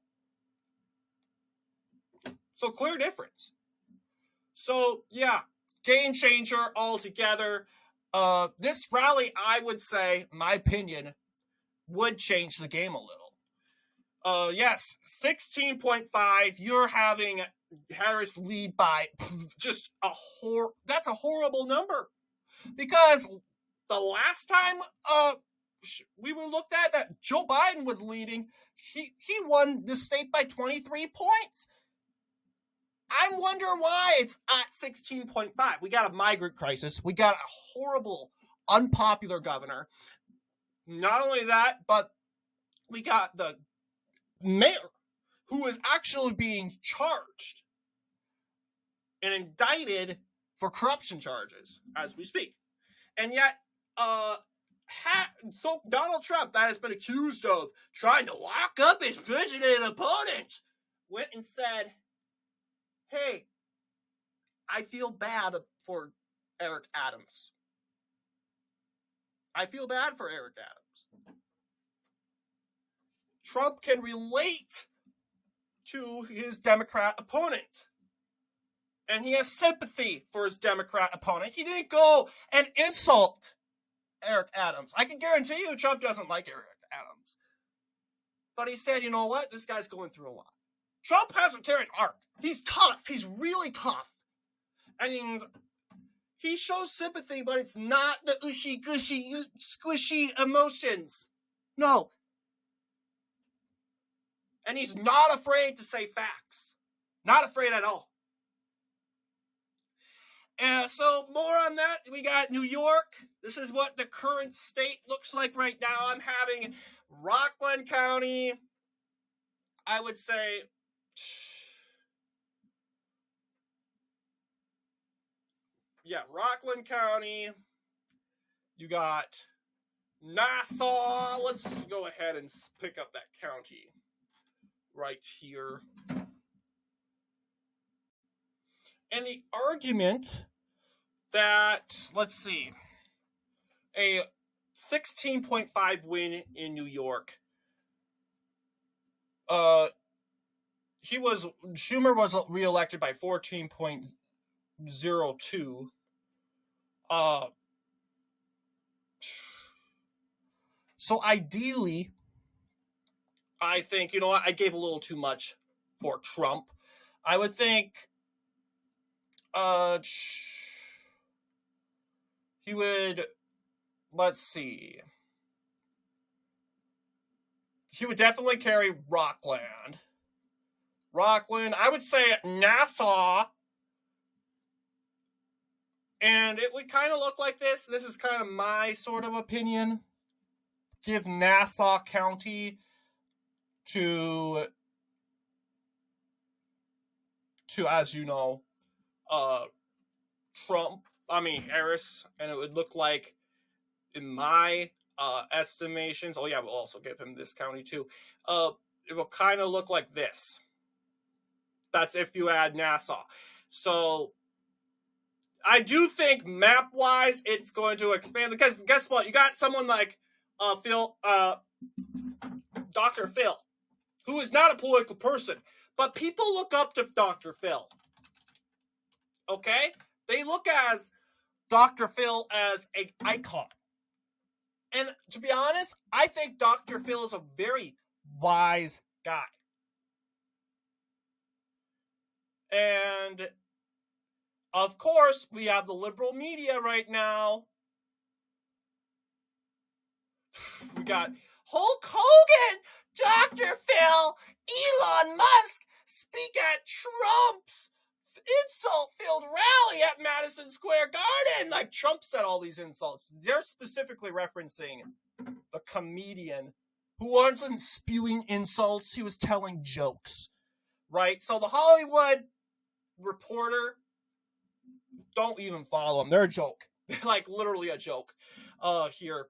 So clear difference. So, yeah, game changer altogether. This rally, I would say, my opinion, would change the game a little. Yes, 16.5. You're having Harris lead by just that's a horrible number. Because the last time we were looked at that Joe Biden was leading, he won the state by 23 points. I wonder why it's at 16.5. We got a migrant crisis. We got a horrible, unpopular governor. Not only that, but we got the mayor who is actually being charged and indicted for corruption charges as we speak. And yet, so Donald Trump, that has been accused of trying to lock up his president opponent, went and said, hey, I feel bad for Eric Adams. I feel bad for Eric Adams. Trump can relate to his Democrat opponent. And he has sympathy for his Democrat opponent. He didn't go and insult Eric Adams. I can guarantee you Trump doesn't like Eric Adams. But he said, you know what? This guy's going through a lot. Trump has a carrot heart. He's tough. He's really tough. I mean, he shows sympathy, but it's not the ushy-gushy, squishy emotions. No. And he's not afraid to say facts. Not afraid at all. So more on that. We got New York. This is what the current state looks like right now. I'm having Rockland County. I would say Rockland County. You got Nassau. Let's go ahead and pick up that county right here. And the argument that, let's see, a 16.5 win in New York. Schumer was reelected by 14.02. So ideally, I think, you know what, I gave a little too much for Trump. I would think he would, let's see, he would definitely carry Rockland, I would say Nassau, and it would kind of look like this. This is kind of my sort of opinion. Give Nassau County to as you know, Harris, and it would look like, in my estimations, oh yeah, we'll also give him this county too. It will kind of look like this. That's if you add Nassau. So I do think map-wise, it's going to expand, because guess what? You got someone like Dr. Phil, who is not a political person, but people look up to Dr. Phil. Okay? They look as Dr. Phil as an icon. And to be honest, I think Dr. Phil is a very wise guy. And, of course, we have the liberal media right now. We got Hulk Hogan, Dr. Phil, Elon Musk speak at Trump's insult-filled rally at Madison Square Garden. Like, Trump said all these insults. They're specifically referencing the comedian who wasn't spewing insults. He was telling jokes, right? So the Hollywood Reporter, don't even follow them. They're a joke. Like, literally a joke here.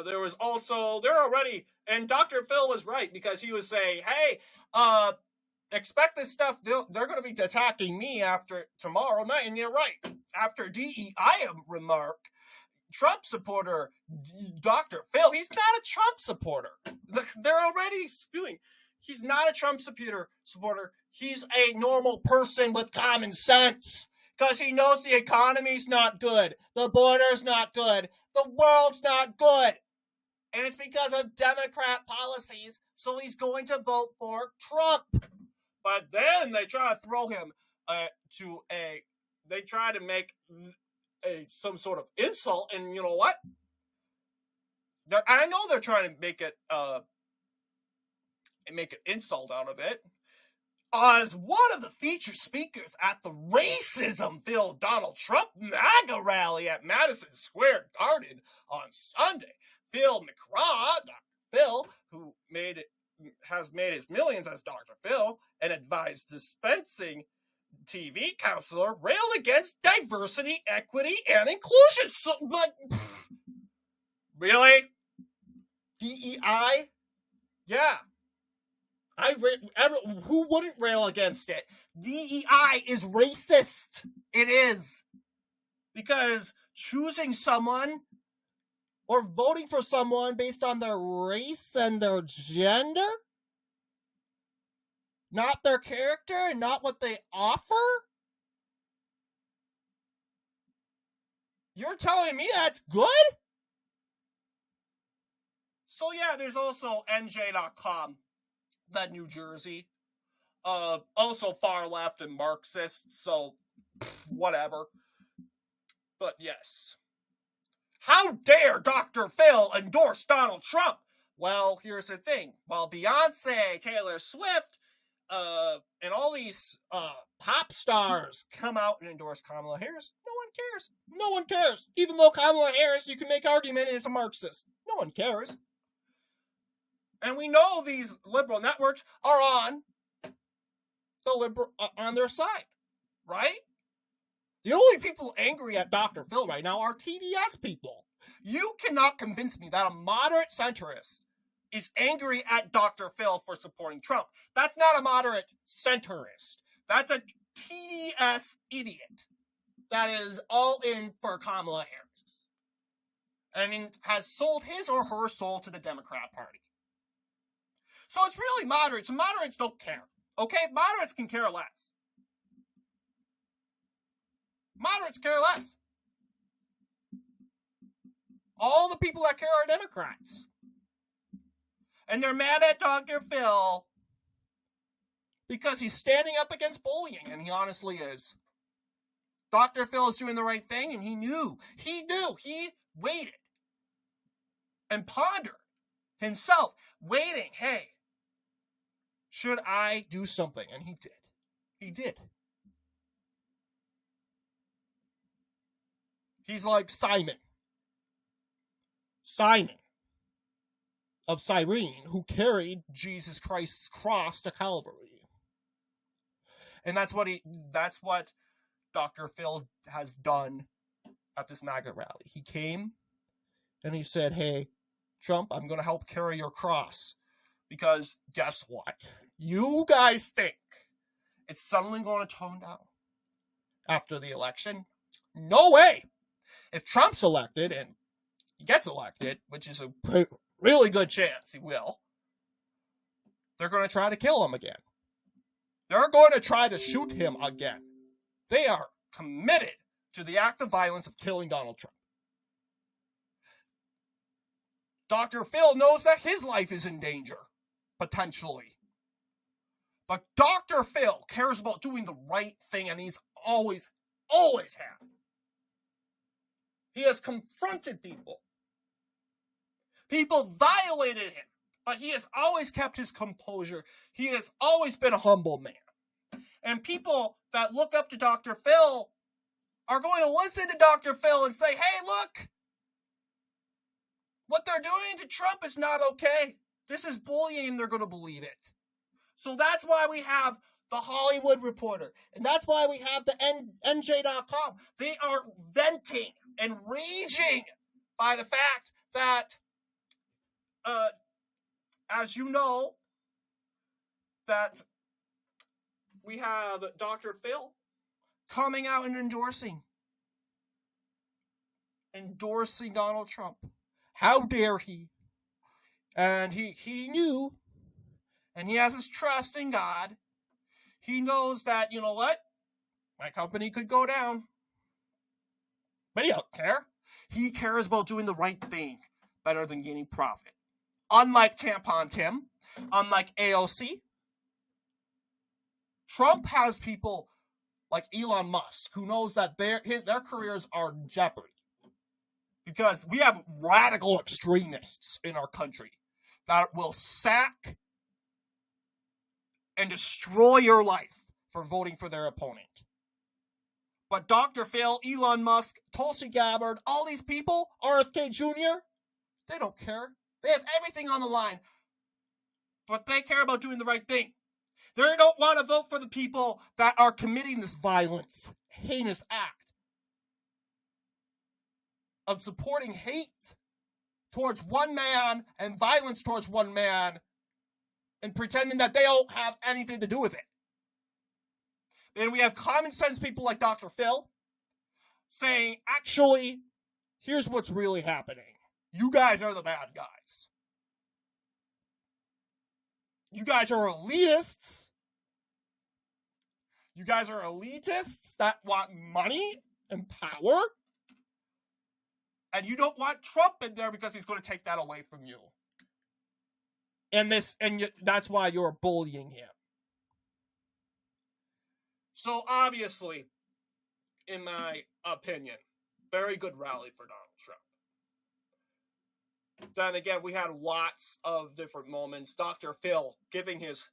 There was also, and Dr. Phil was right, because he was saying, hey, expect this stuff, they're going to be attacking me after tomorrow night, and you're right. After DEI remark, Trump supporter Dr. Phil, he's not a Trump supporter. They're already spewing. He's not a Trump supporter. He's a normal person with common sense, because he knows the economy's not good, the border's not good, the world's not good, and it's because of Democrat policies, so he's going to vote for Trump. But then they try to throw him they try to make some sort of insult, and you know what? I know they're trying to make it make an insult out of it. As one of the featured speakers at the racism-filled Donald Trump MAGA rally at Madison Square Garden on Sunday, Phil McGraw, Dr. Phil, who has made his millions as Dr. Phil, an advised dispensing TV counselor, railed against diversity, equity, and inclusion. So, but really? DEI? Yeah. Who wouldn't rail against it? DEI is racist. It is. Because choosing someone or voting for someone based on their race and their gender, not their character and not what they offer, you're telling me that's good? So yeah, there's also NJ.com, that New Jersey, also far left and Marxist, so whatever. But yes. How dare Dr. Phil endorse Donald Trump? Well, here's the thing. While Beyonce, Taylor Swift, and all these pop stars come out and endorse Kamala Harris, no one cares. No one cares. Even though Kamala Harris, you can make argument, is a Marxist. No one cares. And we know these liberal networks are on their side, right? The only people angry at Dr. Phil right now are TDS people. You cannot convince me that a moderate centrist is angry at Dr. Phil for supporting Trump. That's not a moderate centrist. That's a TDS idiot. that is all in for Kamala Harris and has sold his or her soul to the Democrat Party. So it's really moderates, and moderates don't care. Okay? Moderates can care less. Moderates care less. All the people that care are Democrats. And they're mad at Dr. Phil because he's standing up against bullying, and he honestly is. Dr. Phil is doing the right thing, and he waited and pondered himself, waiting, hey, should I do something? And he did. He did. He's like Simon of Cyrene, who carried Jesus Christ's cross to Calvary. And that's what Dr. Phil has done at this MAGA rally. He came and he said, hey, Trump, I'm going to help carry your cross. Because guess what? You guys think it's suddenly going to tone down after the election? No way. If Trump's elected, and he gets elected, which is a really good chance he will, they're going to try to kill him again. They're going to try to shoot him again. They are committed to the act of violence of killing Donald Trump. Dr. Phil knows that his life is in danger, potentially. But Dr. Phil cares about doing the right thing, and he's always have. He has confronted people. People violated him, but he has always kept his composure. He has always been a humble man. And people that look up to Dr. Phil are going to listen to Dr. Phil and say, hey, look, what they're doing to Trump is not okay. This is bullying, and they're going to believe it. So that's why we have the Hollywood Reporter, and that's why we have the NJ.com. They are venting and raging by the fact that, as you know, that we have Dr. Phil coming out and endorsing Donald Trump. How dare he? And he knew, and he has his trust in God. He knows that, you know what? My company could go down. But he don't care. He cares about doing the right thing better than gaining profit. Unlike Tampon Tim, unlike AOC, Trump has people like Elon Musk who knows that their careers are in jeopardy. Because we have radical extremists in our country that will sack and destroy your life for voting for their opponent. But Dr. Phil, Elon Musk, Tulsi Gabbard, all these people, RFK Jr., they don't care. They have everything on the line. But they care about doing the right thing. They don't want to vote for the people that are committing this violence, heinous act of supporting hate towards one man and violence towards one man and pretending that they don't have anything to do with it. Then we have common sense people like Dr. Phil saying, actually, here's what's really happening. You guys are the bad guys. You guys are elitists. You guys are elitists that want money and power. And you don't want Trump in there because he's going to take that away from you. And that's why you're bullying him. So obviously, in my opinion, very good rally for Donald Trump. Then again, we had lots of different moments. Dr. Phil giving his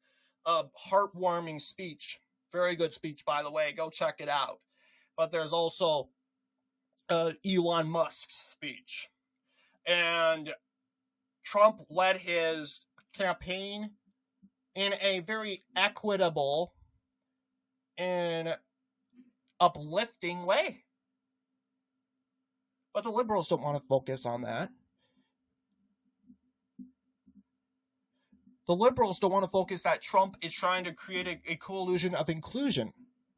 heartwarming speech. Very good speech, by the way. Go check it out. But there's also Elon Musk's speech. And Trump led his campaign in a very equitable and uplifting way. But the liberals don't want to focus on that. The liberals don't want to focus that Trump is trying to create a coalition of inclusion.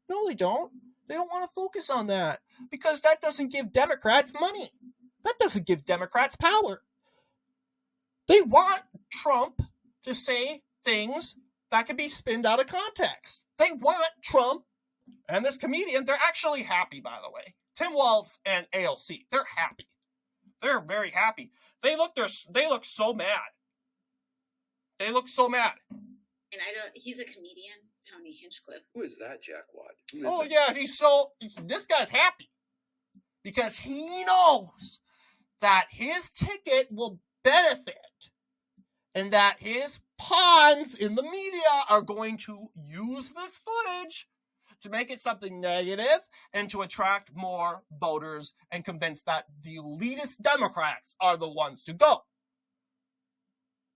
No, they don't. They don't want to focus on that because that doesn't give Democrats money. That doesn't give Democrats power. They want Trump to say things that can be spinned out of context. They want Trump and this comedian. They're actually happy, by the way. Tim Walz and AOC, they're happy. They're very happy. They look so mad. They look so mad. And he's a comedian, Tony Hinchcliffe. Who is that jackwad? Oh yeah, this guy's happy because he knows that his ticket will benefit and that his pawns in the media are going to use this footage to make it something negative and to attract more voters and convince that the elitist Democrats are the ones to go.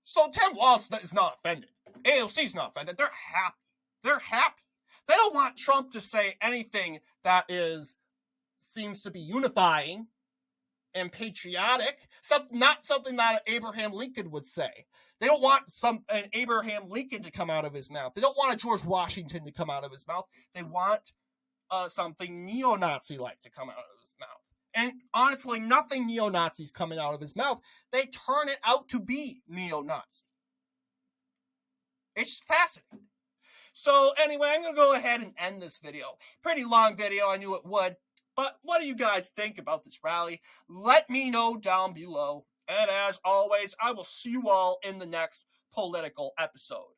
So Tim Walz is not offended. AOC's not offended. They're happy. They're happy. They don't want Trump to say anything that seems to be unifying and patriotic. Not something that Abraham Lincoln would say. They don't want an Abraham Lincoln to come out of his mouth. They don't want a George Washington to come out of his mouth. They want something neo-Nazi-like to come out of his mouth. And honestly, nothing neo-Nazi's coming out of his mouth. They turn it out to be neo-Nazi. It's fascinating. So anyway, I'm going to go ahead and end this video. Pretty long video, I knew it would. But what do you guys think about this rally? Let me know down below. And as always, I will see you all in the next political episode.